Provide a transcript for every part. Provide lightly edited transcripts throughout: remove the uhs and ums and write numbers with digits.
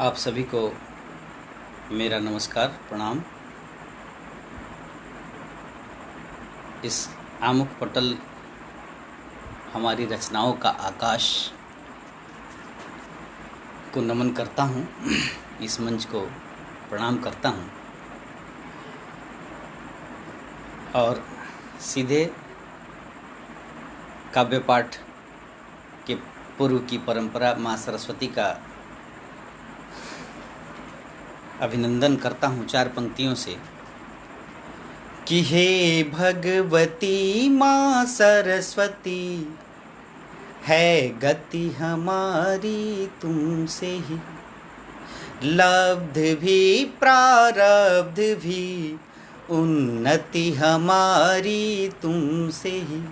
आप सभी को मेरा नमस्कार प्रणाम। इस आमुख पटल हमारी रचनाओं का आकाश को नमन करता हूँ। इस मंच को प्रणाम करता हूँ और सीधे काव्य पाठ के पूर्व की परंपरा माँ सरस्वती का अभिनंदन करता हूँ 4 पंक्तियों से कि हे भगवती माँ सरस्वती, है गति हमारी तुमसे ही, लब्ध भी प्रारब्ध भी उन्नति हमारी तुमसे ही,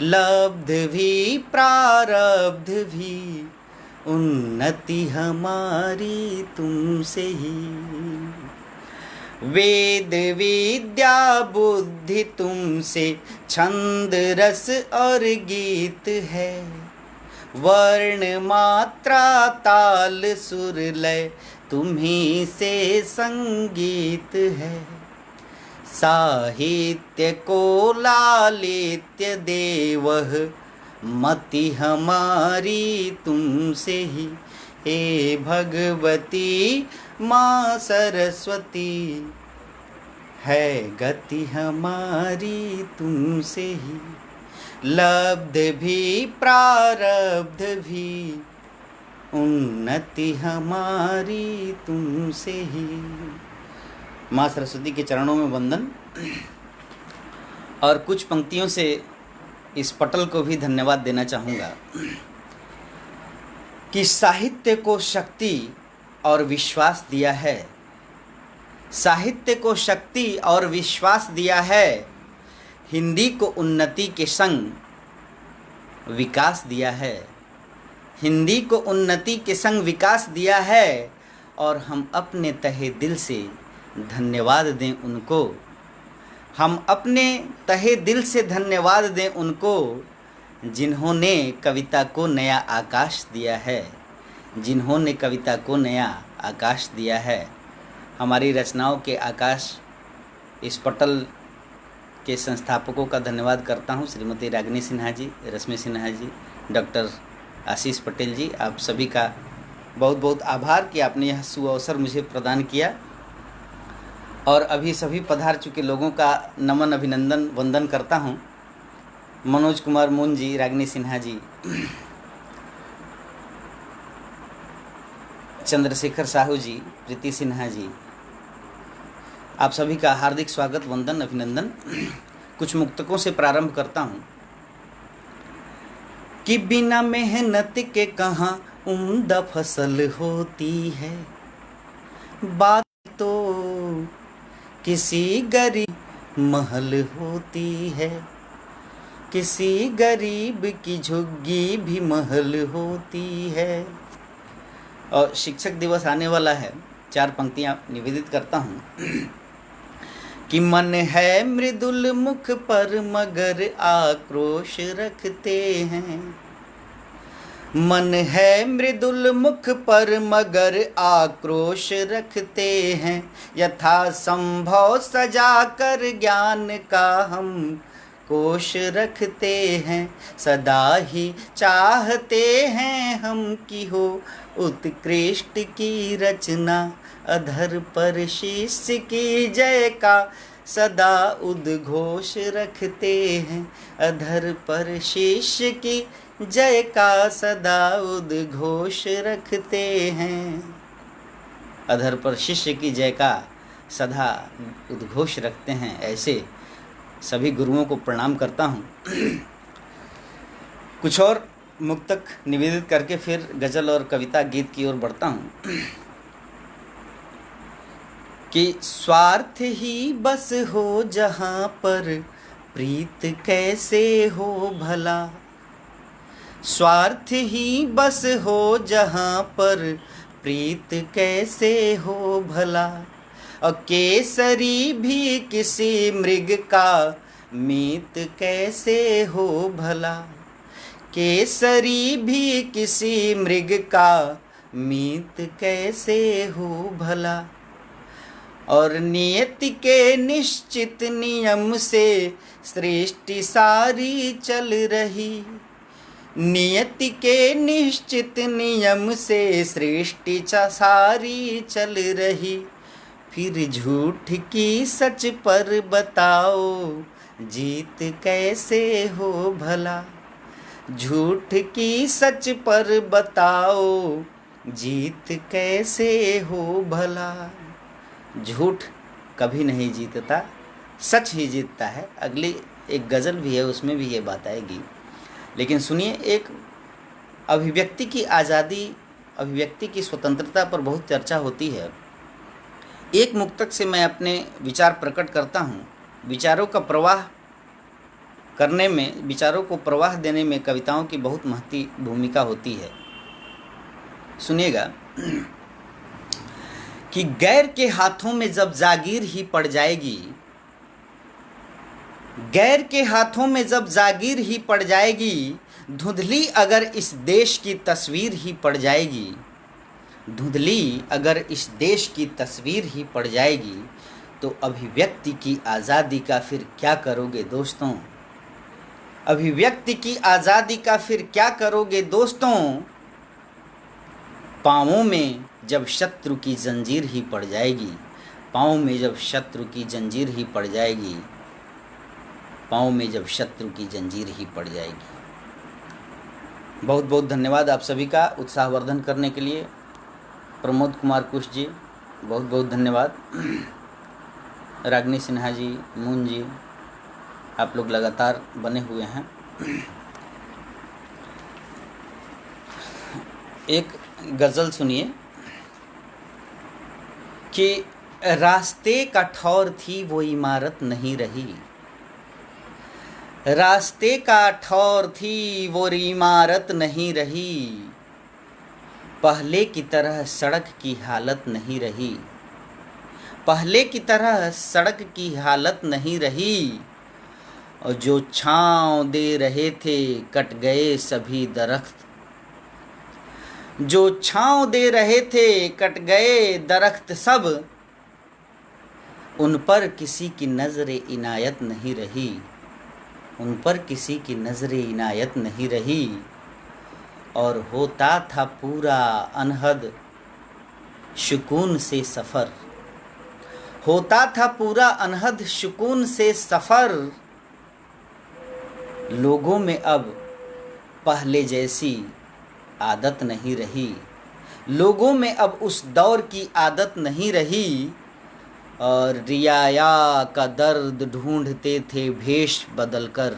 लब्ध भी प्रारब्ध भी उन्नति हमारी तुमसे ही। वेद विद्या बुद्धि तुमसे, छंद रस और गीत है, वर्ण मात्रा ताल सुर लय तुम्हीं से संगीत है, साहित्य को लालित्य देवह मति हमारी तुमसे ही। हे भगवती माँ सरस्वती, है गति हमारी तुमसे ही, लब्ध भी प्रारब्ध भी उन्नति हमारी तुमसे ही। माँ सरस्वती के चरणों में वंदन और कुछ पंक्तियों से इस पटल को भी धन्यवाद देना चाहूँगा कि साहित्य को शक्ति और विश्वास दिया है, साहित्य को शक्ति और विश्वास दिया है, हिंदी को उन्नति के संग विकास दिया है, हिंदी को उन्नति के संग विकास दिया है और हम अपने तहे दिल से धन्यवाद दें उनको, हम अपने तहे दिल से धन्यवाद दें उनको जिन्होंने कविता को नया आकाश दिया है, जिन्होंने कविता को नया आकाश दिया है। हमारी रचनाओं के आकाश इस पटल के संस्थापकों का धन्यवाद करता हूँ, श्रीमती रागिनी सिन्हा जी, रश्मि सिन्हा जी, डॉक्टर आशीष पटेल जी। आप सभी का बहुत बहुत आभार कि आपने यह सुअवसर मुझे प्रदान किया और अभी सभी पधार चुके लोगों का नमन अभिनंदन वंदन करता हूँ। मनोज कुमार मून जी, रागिनी सिन्हा जी, चंद्रशेखर साहू जी, प्रीति सिन्हा जी, आप सभी का हार्दिक स्वागत वंदन अभिनंदन। कुछ मुक्तकों से प्रारंभ करता हूँ कि बिना मेहनत के कहाँ उम्दा फसल होती है, बात तो किसी गरीब महल होती है, किसी गरीब की झुग्गी भी महल होती है। और शिक्षक दिवस आने वाला है, 4 पंक्तियां निवेदित करता हूँ कि मन है मृदुल मुख पर मगर आक्रोश रखते हैं, मन है मृदुल मुख पर मगर आक्रोश रखते हैं, यथा संभव सजा कर ज्ञान का हम कोश रखते हैं, सदा ही चाहते हैं हम की हो उत्कृष्ट की रचना, अधर पर शिष्य की जय का सदा उद्घोष रखते हैं, अधर पर शिष्य की जय का सदा उद्घोष रखते हैं, अधर पर शिष्य की जय का सदा उद्घोष रखते हैं। ऐसे सभी गुरुओं को प्रणाम करता हूँ। कुछ और मुक्तक निवेदित करके फिर गजल और कविता गीत की ओर बढ़ता हूँ कि स्वार्थ ही बस हो जहाँ पर प्रीत कैसे हो भला, स्वार्थ ही बस हो जहाँ पर प्रीत कैसे हो भला, और केसरी भी किसी मृग का मीत कैसे हो भला, केसरी भी किसी मृग का मीत कैसे हो भला। और नियति के निश्चित नियम से सृष्टि सारी चल रही। नियति के निश्चित नियम से सृष्टि सारी चल रही। फिर झूठ की सच पर बताओ जीत कैसे हो भला। झूठ की सच पर बताओ जीत कैसे हो भला। झूठ कभी नहीं जीतता, सच ही जीतता है। अगली एक गज़ल भी है, उसमें भी ये बात आएगी। लेकिन सुनिए, एक अभिव्यक्ति की आज़ादी, अभिव्यक्ति की स्वतंत्रता पर बहुत चर्चा होती है। एक मुक्तक से मैं अपने विचार प्रकट करता हूँ। विचारों का प्रवाह करने में, विचारों को प्रवाह देने में कविताओं की बहुत महत्वपूर्ण भूमिका होती है। सुनिएगा कि गैर के हाथों में जब जागीर ही पड़ जाएगी, गैर के हाथों में जब जागीर ही पड़ जाएगी, धुंधली अगर इस देश की तस्वीर ही पड़ जाएगी, धुंधली अगर इस देश की तस्वीर ही पड़ जाएगी, तो अभिव्यक्ति की आज़ादी का फिर क्या करोगे दोस्तों। अभिव्यक्ति की आज़ादी का फिर क्या करोगे दोस्तों। पाँवों में जब शत्रु की जंजीर ही पड़ जाएगी, पाँव में जब शत्रु की जंजीर ही पड़ जाएगी, पाँव में जब शत्रु की जंजीर ही पड़ जाएगी। बहुत बहुत धन्यवाद आप सभी का उत्साहवर्धन करने के लिए। प्रमोद कुमार कुश जी, बहुत बहुत धन्यवाद। रागिनी सिन्हा जी, मून जी, आप लोग लगातार बने हुए हैं। एक गज़ल सुनिए कि रास्ते का ठौर थी वो इमारत नहीं रही। रास्ते का ठौर थी वो इमारत नहीं रही। पहले की तरह सड़क की हालत नहीं रही। पहले की तरह सड़क की हालत नहीं रही। और जो छाँव दे रहे थे कट गए सभी दरख्त। जो छाँव दे रहे थे कट गए दरख्त सब। उन पर किसी की नज़रे इनायत नहीं रही। उन पर किसी की नज़रे इनायत नहीं रही। और होता था पूरा अनहद सुकून से सफ़र। होता था पूरा अनहद सुकून से सफ़र। लोगों में अब पहले जैसी आदत नहीं रही। लोगों में अब उस दौर की आदत नहीं रही। और रियाया का दर्द ढूंढते थे भेष बदलकर।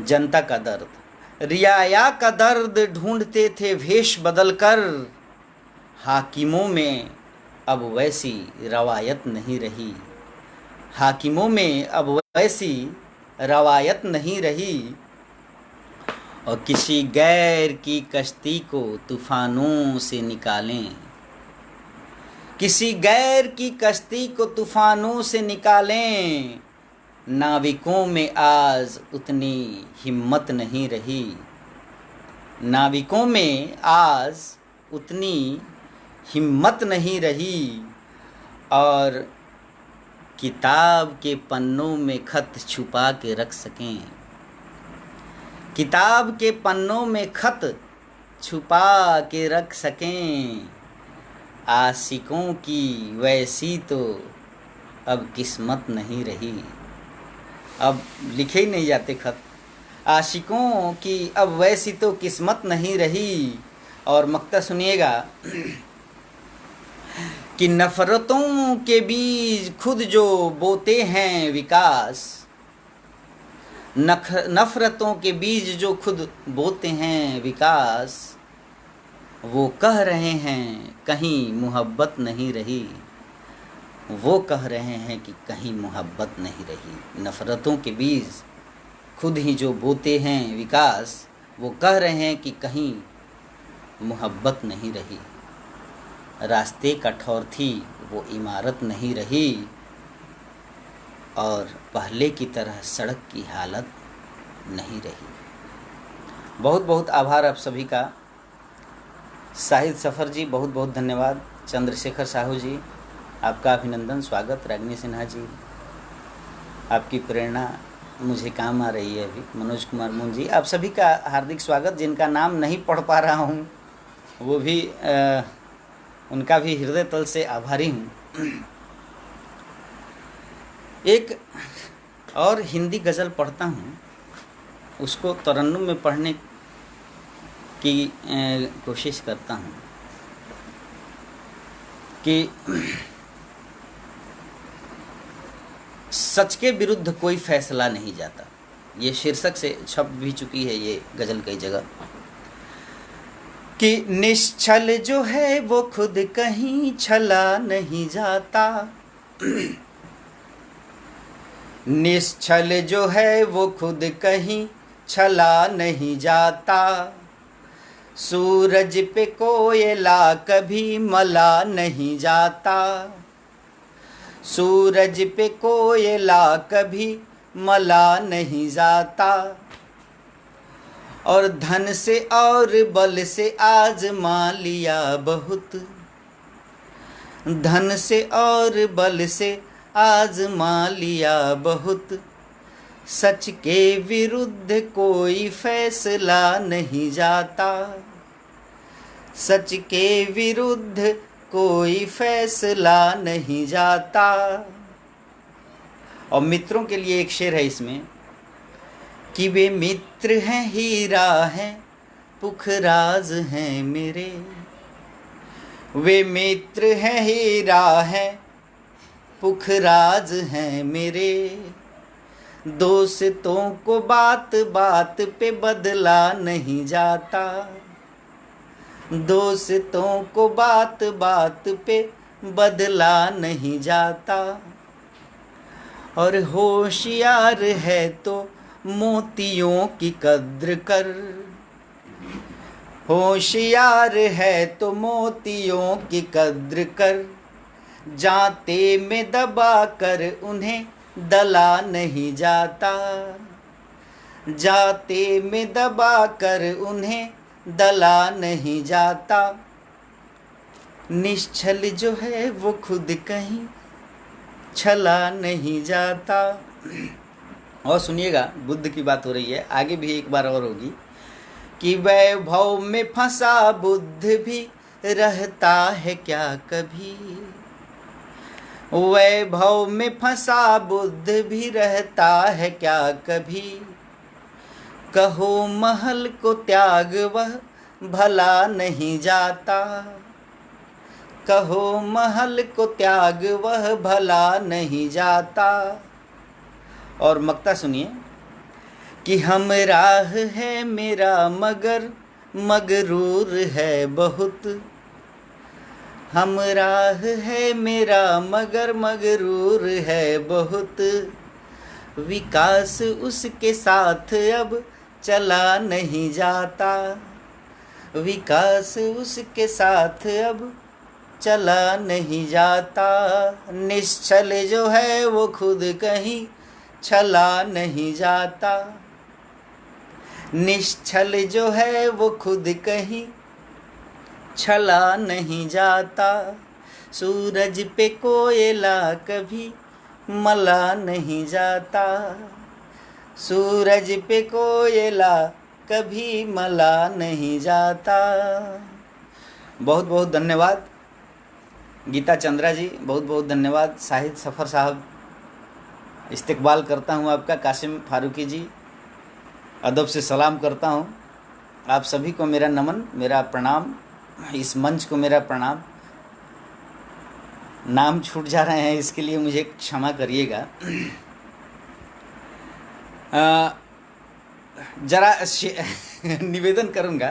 जनता का दर्द, रियाया का दर्द ढूंढते थे भेष बदलकर। हाकिमों में अब वैसी रवायत नहीं रही। हाकिमों में अब वैसी रवायत नहीं रही। और किसी गैर की कश्ती को तूफानों से निकालें। किसी गैर की कश्ती को तूफानों से निकालें। नाविकों में आज उतनी हिम्मत नहीं रही। नाविकों में आज उतनी हिम्मत नहीं रही। और किताब के पन्नों में खत छुपा के रख सकें। किताब के पन्नों में खत छुपा के रख सकें। आशिकों की वैसी तो अब किस्मत नहीं रही। अब लिखे ही नहीं जाते खत। आशिकों की अब वैसी तो किस्मत नहीं रही। और मक्ता सुनिएगा कि नफ़रतों के बीज खुद जो बोते हैं विकास। नफ़रतों के बीज जो खुद बोते हैं विकास। वो कह रहे हैं कहीं मोहब्बत नहीं रही। वो कह रहे हैं कि कहीं मोहब्बत नहीं रही। नफ़रतों के बीज खुद ही जो बोते हैं विकास। वो कह रहे हैं कि कहीं मोहब्बत नहीं रही। रास्ते का ठौर थी वो इमारत नहीं रही। और पहले की तरह सड़क की हालत नहीं रही। बहुत बहुत आभार आप सभी का। साहिद सफ़र जी बहुत बहुत धन्यवाद। चंद्रशेखर साहू जी आपका अभिनंदन, स्वागत। रागिनी सिन्हा जी आपकी प्रेरणा मुझे काम आ रही है अभी। मनोज कुमार मुन जी आप सभी का हार्दिक स्वागत। जिनका नाम नहीं पढ़ पा रहा हूँ वो भी उनका भी हृदय तल से आभारी हूँ। एक और हिंदी गज़ल पढ़ता हूँ, उसको तरन्नुम में पढ़ने की कोशिश करता हूँ कि सच के विरुद्ध कोई फैसला नहीं जाता। ये शीर्षक से छप भी चुकी है ये गज़ल कई जगह कि निश्चल जो है वो खुद कहीं छला नहीं जाता। निश्चल जो है वो खुद कहीं छला नहीं जाता। सूरज पे कोयला कभी मला नहीं जाता। सूरज पे कोयला कभी मला नहीं जाता। और धन से और बल से आजमा लिया बहुत। धन से और बल से आजमा लिया बहुत। सच के विरुद्ध कोई फैसला नहीं जाता। सच के विरुद्ध कोई फैसला नहीं जाता। और मित्रों के लिए एक शेर है इसमें कि वे मित्र हैं हीरा हैं पुखराज हैं मेरे। वे मित्र हैं हीरा हैं पुखराज हैं मेरे। दोस्तों को बात बात पे बदला नहीं जाता। दोस्तों को बात बात पे बदला नहीं जाता। और होशियार है तो मोतियों की कद्र कर। होशियार है तो मोतियों की कद्र कर। जाते में दबा कर उन्हें दला नहीं जाता। जाते में दबा कर उन्हें दला नहीं जाता। निश्चल जो है वो खुद कहीं छला नहीं जाता। और सुनिएगा, बुद्ध की बात हो रही है, आगे भी एक बार और होगी कि वैभव में फंसा बुद्ध भी रहता है क्या कभी। वैभव में फंसा बुद्ध भी रहता है क्या कभी। कहो महल को त्याग वह भला नहीं जाता। कहो महल को त्याग वह भला नहीं जाता। और मक्ता सुनिए कि हम राह है मेरा मगर मगरूर है बहुत। हम राह है मेरा मगर मगरूर है बहुत। विकास उसके साथ अब चला नहीं जाता। विकास उसके साथ अब चला नहीं जाता। निश्चल जो है वो खुद कहीं छला नहीं जाता। निश्चल जो है वो खुद कहीं छला नहीं जाता। सूरज पे कोयला कभी मला नहीं जाता। सूरज पे कोयला कभी मला नहीं जाता। बहुत बहुत धन्यवाद गीता चंद्रा जी, बहुत बहुत धन्यवाद। साहिद सफ़र साहब इस्तकबाल करता हूँ आपका। कासिम फारूकी जी अदब से सलाम करता हूँ। आप सभी को मेरा नमन, मेरा प्रणाम। इस मंच को मेरा प्रणाम। नाम छूट जा रहे हैं इसके लिए मुझे क्षमा करिएगा। ज़रा निवेदन करूँगा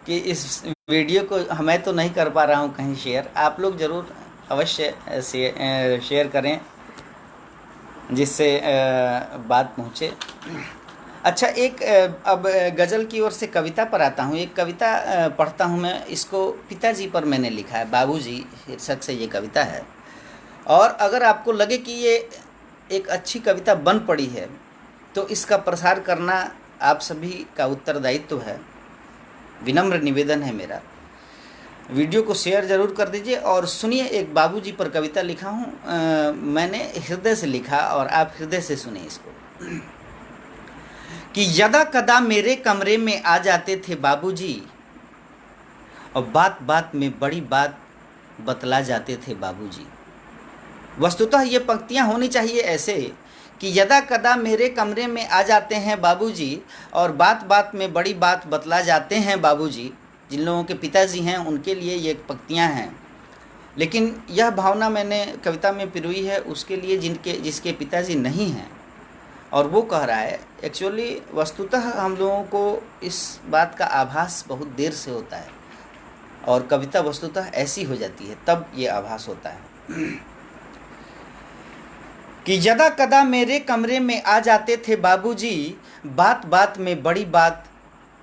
कि इस वीडियो को मैं तो नहीं कर पा रहा हूँ कहीं शेयर, आप लोग ज़रूर अवश्य शेयर करें जिससे बात पहुँचे। अच्छा, एक अब गज़ल की ओर से कविता पर आता हूँ। एक कविता पढ़ता हूँ मैं, इसको पिताजी पर मैंने लिखा है, बाबूजी शीर्षक से ये कविता है। और अगर आपको लगे कि ये एक अच्छी कविता बन पड़ी है तो इसका प्रसार करना आप सभी का उत्तरदायित्व है, विनम्र निवेदन है मेरा। वीडियो को शेयर ज़रूर कर दीजिए और सुनिए। एक बाबूजी पर कविता लिखा हूँ, मैंने हृदय से लिखा और आप हृदय से सुनिए इसको। कि यदा कदा मेरे कमरे में आ जाते थे बाबूजी और बात बात में बड़ी बात बतला जाते थे बाबूजी। वस्तुतः ये पंक्तियाँ होनी चाहिए ऐसे कि यदा कदा मेरे कमरे में आ जाते हैं बाबूजी और बात बात में बड़ी बात बतला जाते हैं बाबूजी। जिन लोगों के पिताजी हैं उनके लिए ये पंक्तियाँ हैं, लेकिन यह भावना मैंने कविता में पिरोई है उसके लिए जिसके पिताजी नहीं हैं। और वो कह रहा है, एक्चुअली वस्तुतः हम लोगों को इस बात का आभास बहुत देर से होता है और कविता वस्तुतः ऐसी हो जाती है तब ये आभास होता है। कि यदा कदा मेरे कमरे में आ जाते थे बाबूजी, बात बात में बड़ी बात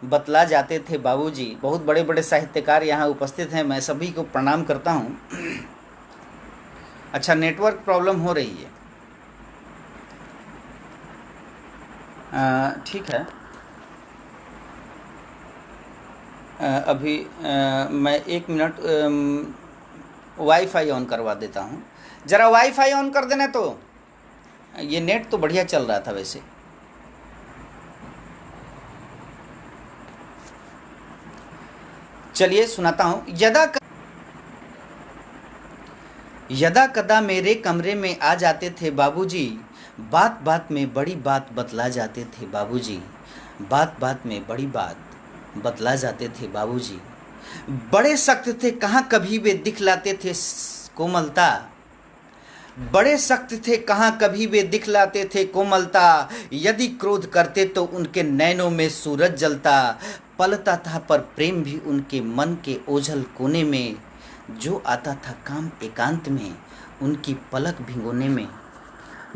बतला जाते थे बाबूजी। बहुत बड़े बड़े साहित्यकार यहाँ उपस्थित हैं, मैं सभी को प्रणाम करता हूँ। अच्छा, नेटवर्क प्रॉब्लम हो रही है, ठीक है। अभी मैं 1 मिनट वाईफाई ऑन करवा देता हूँ। ज़रा वाईफाई ऑन कर देना। तो ये नेट तो बढ़िया चल रहा था वैसे। चलिए सुनाता हूँ। यदा कदा मेरे कमरे में आ जाते थे बाबूजी, बात बात में बड़ी बात बतला जाते थे बाबूजी। बात बात में बड़ी बात बतला जाते थे बाबूजी। बड़े सख्त थे, कहाँ कभी वे दिखलाते थे कोमलता। बड़े सख्त थे, कहाँ कभी वे दिखलाते थे कोमलता। यदि क्रोध करते तो उनके नैनों में सूरज जलता। पलता था पर प्रेम भी उनके मन के ओझल कोने में। जो आता था काम एकांत में उनकी पलक भिगोने में।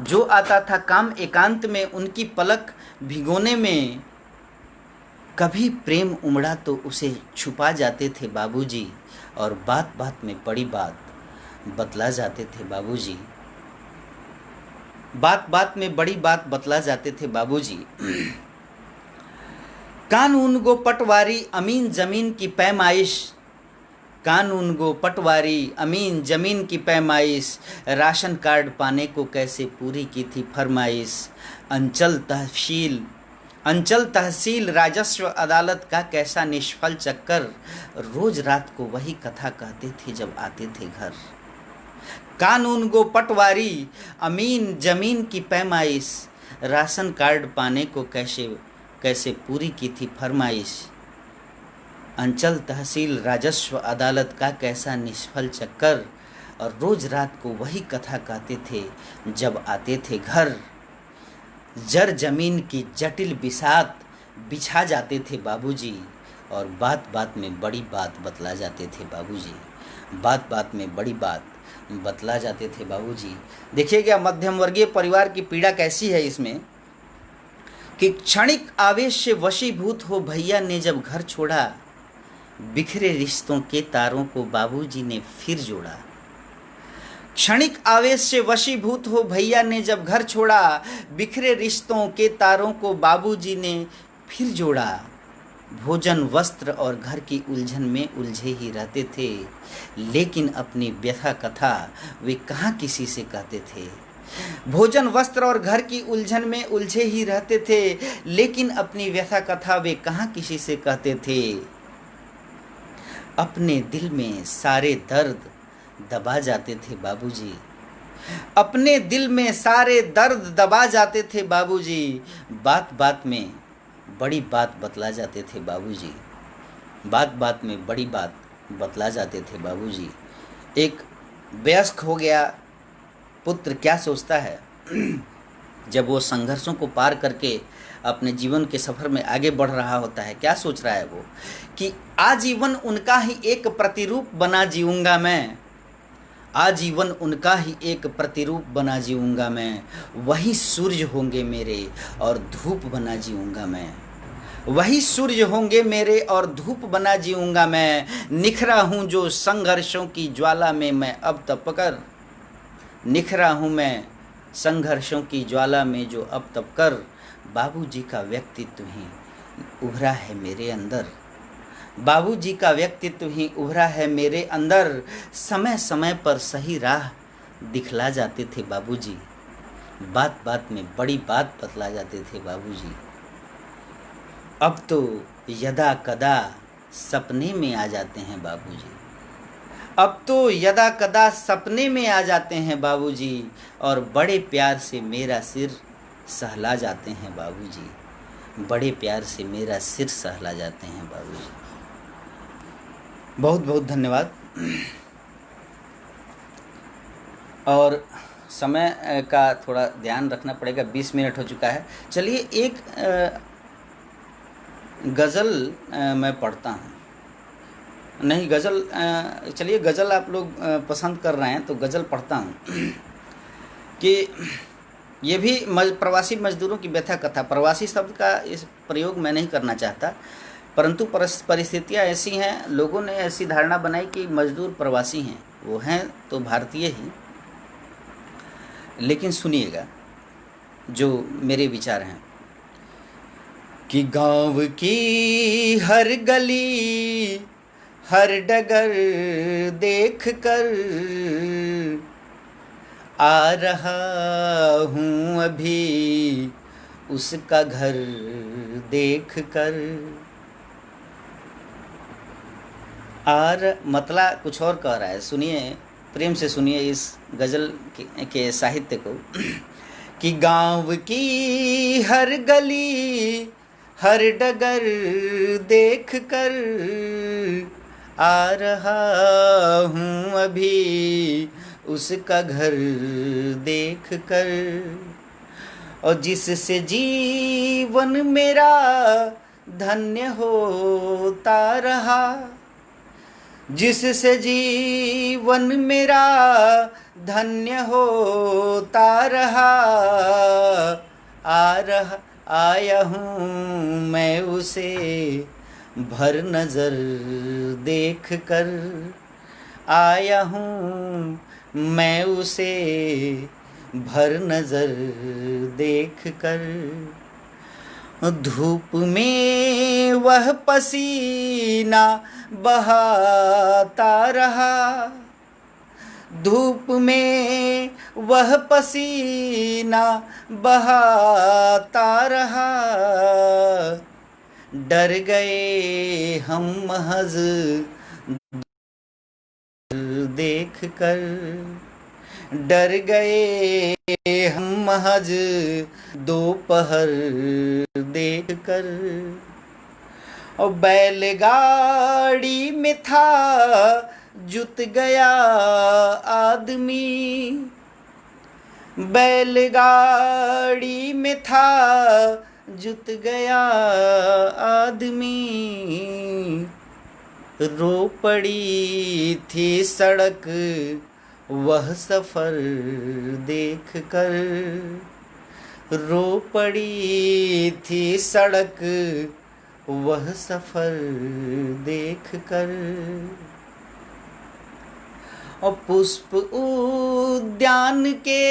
जो आता था काम एकांत में उनकी पलक भिगोने में। कभी प्रेम उमड़ा तो उसे छुपा जाते थे बाबूजी और बात बात में बड़ी बात बतला जाते थे बाबूजी। बात बात में बड़ी बात बतला जाते थे बाबूजी। कानून गो पटवारी अमीन जमीन की पैमाइश। कानून गो पटवारी अमीन जमीन की पैमाइश। राशन कार्ड पाने को कैसे पूरी की थी फरमाइश। अंचल तहसील राजस्व अदालत का कैसा निष्फल चक्कर। रोज रात को वही कथा कहते थे जब आते थे घर। कानून गो पटवारी अमीन जमीन की पैमाइश। राशन कार्ड पाने को कैसे पूरी की थी फरमाइश। अंचल तहसील राजस्व अदालत का कैसा निष्फल चक्कर। और रोज रात को वही कथा कहते थे जब आते थे घर। जर जमीन की जटिल बिसात बिछा जाते थे बाबूजी और बात बात में बड़ी बात बतला जाते थे बाबूजी। बात बात में बड़ी बात बतला जाते थे बाबूजी। देखिएगा मध्यम वर्गीय परिवार की पीड़ा कैसी है इसमें कि क्षणिक आवेश से वशीभूत हो भैया ने जब घर छोड़ा। बिखरे रिश्तों के तारों को बाबूजी ने फिर जोड़ा। क्षणिक आवेश से वशीभूत हो भैया ने जब घर छोड़ा। बिखरे रिश्तों के तारों को बाबूजी ने फिर जोड़ा। भोजन वस्त्र और घर की उलझन में उलझे ही रहते थे, लेकिन अपनी व्यथा कथा वे कहाँ किसी से कहते थे। भोजन वस्त्र और घर की उलझन में उलझे ही रहते थे, लेकिन अपनी व्यथा कथा वे कहाँ किसी से कहते थे। अपने दिल में सारे दर्द दबा जाते थे बाबूजी। अपने दिल में सारे दर्द दबा जाते थे बाबूजी। बात बात में बड़ी बात बतला जाते थे बाबूजी। बात बात में बड़ी बात बतला जाते थे बाबूजी। एक वयस्क हो गया पुत्र क्या सोचता है जब वो संघर्षों को पार करके अपने जीवन के सफ़र में आगे बढ़ रहा होता है। क्या सोच रहा है वो कि आजीवन उनका ही एक प्रतिरूप बना जीऊँगा मैं। आजीवन उनका ही एक प्रतिरूप बना जीऊँगा मैं। वही सूर्य होंगे मेरे और धूप बना जीऊँगा मैं। वही सूर्य होंगे मेरे और धूप बना जीऊँगा मैं। निखरा हूँ जो संघर्षों की ज्वाला में मैं अब तपकर। निखरा हूँ मैं संघर्षों की ज्वाला में जो अब तपकर। बाबूजी का व्यक्तित्व ही उभरा है मेरे अंदर। बाबूजी का व्यक्तित्व ही उभरा है मेरे अंदर, समय समय पर सही राह दिखला जाते थे बाबूजी, बात बात में बड़ी बात बतला जाते थे बाबूजी। अब तो यदा कदा सपने में आ जाते हैं बाबूजी, अब तो यदा कदा सपने में आ जाते हैं बाबूजी, और बड़े प्यार से मेरा सिर सहला जाते हैं बाबूजी, बड़े प्यार से मेरा सिर सहला जाते हैं बाबूजी। बहुत बहुत धन्यवाद। और समय का थोड़ा ध्यान रखना पड़ेगा, 20 मिनट हो चुका है। चलिए एक गज़ल मैं पढ़ता हूँ। नहीं, गज़ल चलिए गज़ल आप लोग पसंद कर रहे हैं तो गज़ल पढ़ता हूँ कि ये भी प्रवासी मजदूरों की व्यथा कथा। प्रवासी शब्द का इस प्रयोग मैं नहीं करना चाहता, परंतु परिस्थितियाँ ऐसी हैं, लोगों ने ऐसी धारणा बनाई कि मजदूर प्रवासी हैं, वो हैं तो भारतीय ही। लेकिन सुनिएगा जो मेरे विचार हैं कि गांव की हर गली हर डगर देख कर आ रहा हूँ अभी उसका घर देख कर। मतला कुछ और कह रहा है, सुनिए, प्रेम से सुनिए इस गज़ल के साहित्य को कि गांव की हर गली हर डगर देख कर आ रहा हूँ अभी उसका घर देख कर, और जिससे जीवन मेरा धन्य होता रहा, जिससे जीवन मेरा धन्य होता रहा, आया हूँ मैं उसे भर नज़र देख कर, आया हूँ मैं उसे भर नज़र देख कर। धूप में वह पसीना बहाता रहा, धूप में वह पसीना बहाता रहा, डर गए हम महज देख कर, डर गए हम महज दोपहर देख कर। और बैलगाड़ी में था जुत गया आदमी, बैलगाड़ी में था जुत गया आदमी, रो पड़ी थी सड़क वह सफ़र देख कर, रो पड़ी थी सड़क वह सफ़र देख कर। और पुष्प उद्यान के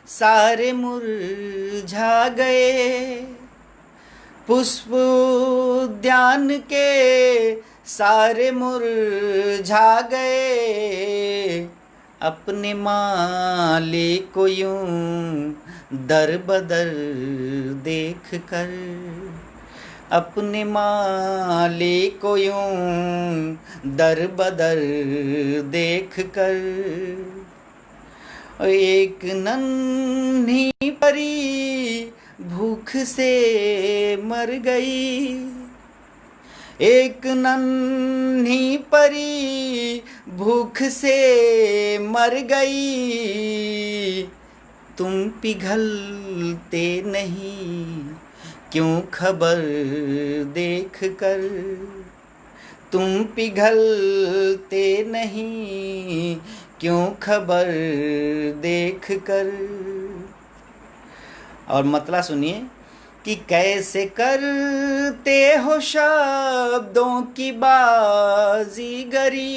सारे मुरझा गए, पुष्प उद्यान के सारे मुरझा गए, अपने माली को यूं दर बदर देख कर, अपने माली को यूं दर बदर देख कर। एक नन्ही परी भूख से मर गई, एक नन्ही परी भूख से मर गई, तुम पिघलते नहीं क्यों खबर देख कर, तुम पिघलते नहीं क्यों खबर देख कर। और मतला सुनिए कि कैसे करते हो शब्दों की बाजीगरी,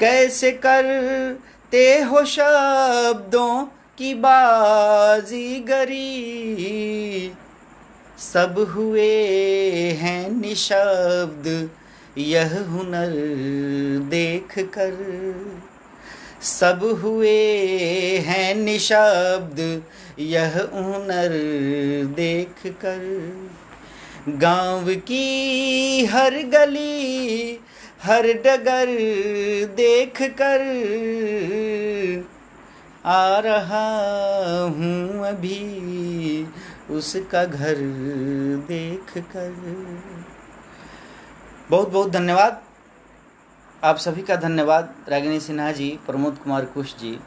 कैसे करते हो शब्दों की बाजीगरी, सब हुए हैं निशब्द यह हुनर देख कर, सब हुए हैं निशब्द यह हुनर देख कर। गाँव की हर गली हर डगर देख कर आ रहा हूँ अभी उसका घर देख कर। बहुत बहुत धन्यवाद आप सभी का, धन्यवाद रागिनी सिन्हा जी, प्रमोद कुमार कुश जी,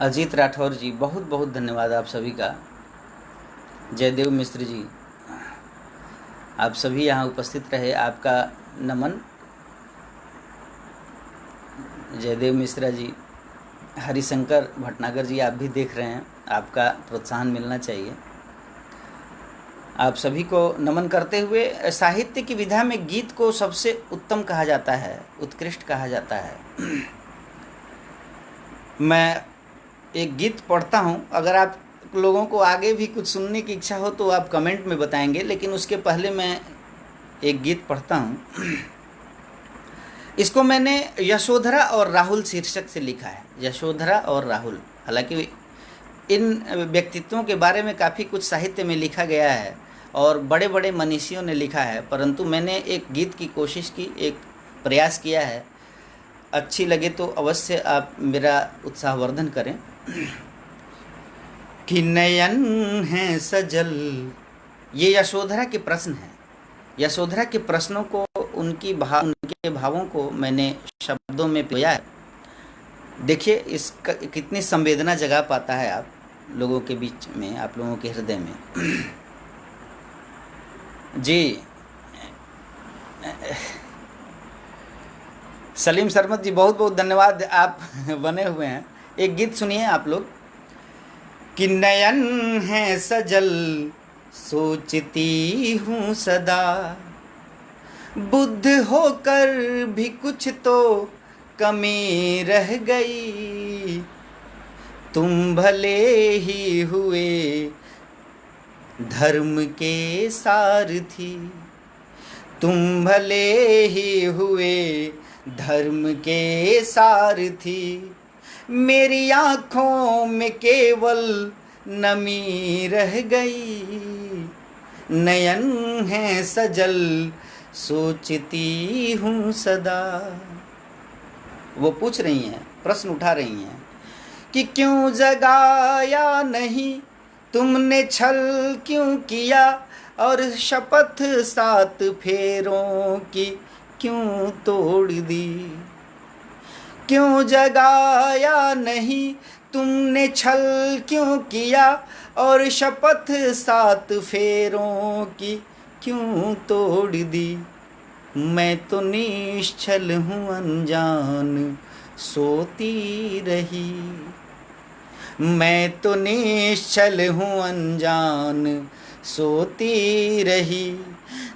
अजीत राठौर जी, बहुत बहुत धन्यवाद आप सभी का। जयदेव मिश्र जी, आप सभी यहाँ उपस्थित रहे, आपका नमन। जयदेव मिश्रा जी, हरिशंकर भटनागर जी, आप भी देख रहे हैं, आपका प्रोत्साहन मिलना चाहिए। आप सभी को नमन करते हुए, साहित्य की विधा में गीत को सबसे उत्तम कहा जाता है, उत्कृष्ट कहा जाता है। मैं एक गीत पढ़ता हूँ, अगर आप लोगों को आगे भी कुछ सुनने की इच्छा हो तो आप कमेंट में बताएंगे, लेकिन उसके पहले मैं एक गीत पढ़ता हूँ। इसको मैंने यशोधरा और राहुल शीर्षक से लिखा है, यशोधरा और राहुल। हालांकि इन व्यक्तित्वों के बारे में काफ़ी कुछ साहित्य में लिखा गया है और बड़े बड़े मनीषियों ने लिखा है, परंतु मैंने एक गीत की कोशिश की, एक प्रयास किया है। अच्छी लगे तो अवश्य आप मेरा उत्साहवर्धन करें। कि नयन है सजल, ये यशोधरा के प्रश्न हैं। यशोधरा के प्रश्नों को, उनके भावों को मैंने शब्दों में पिरोया है। देखिए इसका कितनी संवेदना जगा पाता है आप लोगों के बीच में, आप लोगों के हृदय में। जी सलीम सरमत जी, बहुत बहुत धन्यवाद, आप बने हुए हैं। एक गीत सुनिए आप लोग। कि नयन है सजल सोचती हूँ सदा, बुद्ध होकर भी कुछ तो कमी रह गई। तुम भले ही हुए धर्म के सारथी, तुम भले ही हुए धर्म के सारथी। मेरी आँखों में केवल नमी रह गई। नयन है सजल सोचती हूँ सदा। वो पूछ रही हैं, प्रश्न उठा रही हैं कि क्यों जगाया नहीं तुमने, छल क्यों किया और शपथ 7 फेरों की क्यों तोड़ दी। क्यों जगाया नहीं तुमने, छल क्यों किया और शपथ 7 फेरों की क्यों तोड़ दी। मैं तो निश्चल हूँ अनजान सोती रही, मैं तो निश्चल हूँ अनजान सोती रही।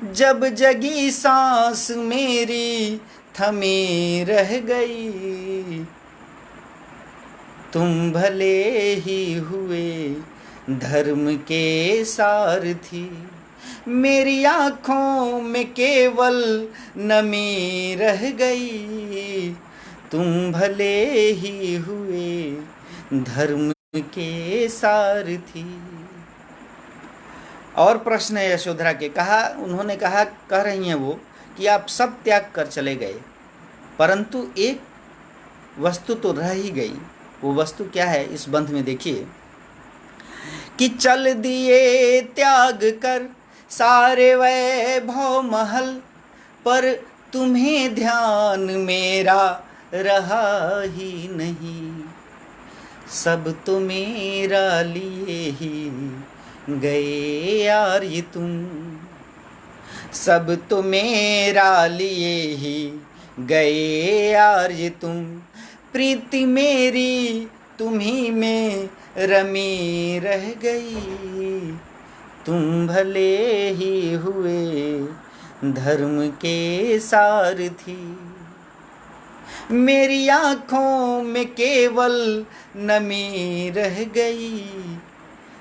जब जगी सांस मेरी थमी रह गई। तुम भले ही हुए धर्म के सारथी, मेरी आँखों में केवल नमी रह गई। तुम भले ही हुए धर्म के सारथी। और प्रश्न है यशोधरा के, उन्होंने कहा, कह रही हैं वो कि आप सब त्याग कर चले गए, परंतु एक वस्तु तो रह ही गई। वो वस्तु क्या है, इस बंध में देखिए कि चल दिए त्याग कर सारे वैभव महल, पर तुम्हें ध्यान मेरा रहा ही नहीं। सब तो मेरा लिए ही गए यार ये तुम, सब तो मेरा लिए ही गए यार ये तुम। प्रीति मेरी तुम्ही में रमी रह गई। तुम भले ही हुए धर्म के सारथी, मेरी आँखों में केवल नमी रह गई।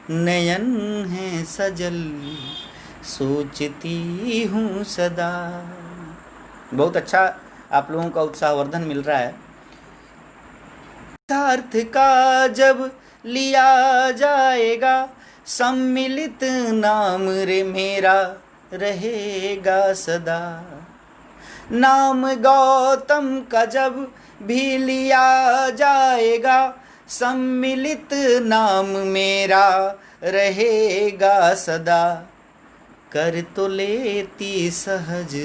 नयन है सजल सोचती हूँ सदा। बहुत अच्छा आप लोगों का उत्साहवर्धन मिल रहा है। अर्थ का जब लिया जाएगा सम्मिलित नाम रे मेरा रहेगा सदा। नाम गौतम का जब भी लिया जाएगा सम्मिलित नाम मेरा रहेगा सदा। कर तो लेती सहज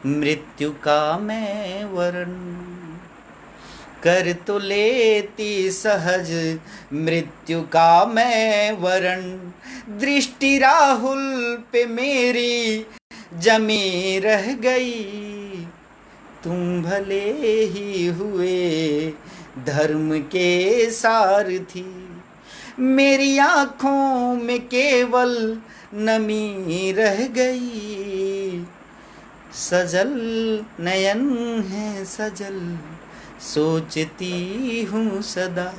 मृत्यु का मैं वरण, कर तो लेती सहज मृत्यु का मैं वरण। दृष्टि राहुल पे मेरी जमी रह गई, तुम भले ही हुए धर्म के सारथी। मेरी आँखों में केवल नमी रह गई, सजल नयन है सजल सोचती हूँ सदा।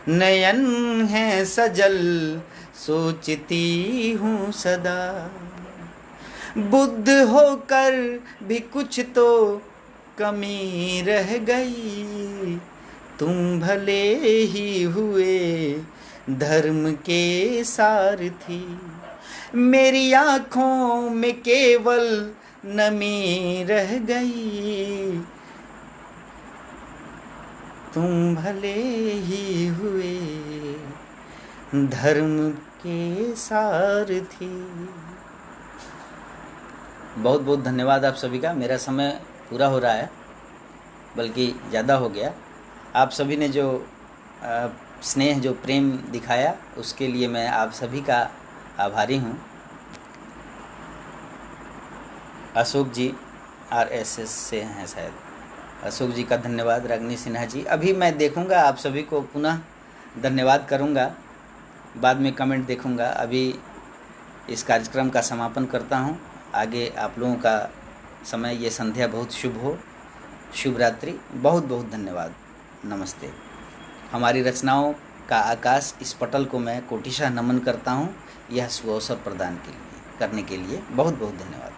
नयन है सजल सोचती हूँ सदा। बुद्ध होकर भी कुछ तो कमी रह गई, तुम भले ही हुए धर्म के सारथी। मेरी आँखों में केवल नमी रह गई, तुम भले ही हुए धर्म के सारथी। बहुत बहुत धन्यवाद आप सभी का। मेरा समय पूरा हो रहा है, बल्कि ज़्यादा हो गया। आप सभी ने जो स्नेह जो प्रेम दिखाया उसके लिए मैं आप सभी का आभारी हूँ। अशोक जी RSS से हैं शायद, अशोक जी का धन्यवाद। रागिनी सिन्हा जी, अभी मैं देखूंगा आप सभी को पुनः धन्यवाद करूंगा, बाद में कमेंट देखूंगा। अभी इस कार्यक्रम का समापन करता हूं। आगे आप लोगों का समय, ये संध्या बहुत शुभ हो। शुभ रात्रि। बहुत बहुत धन्यवाद। नमस्ते। हमारी रचनाओं का आकाश इस पटल को मैं कोटिशः नमन करता हूं, यह सुअवसर प्रदान करने के लिए बहुत बहुत धन्यवाद।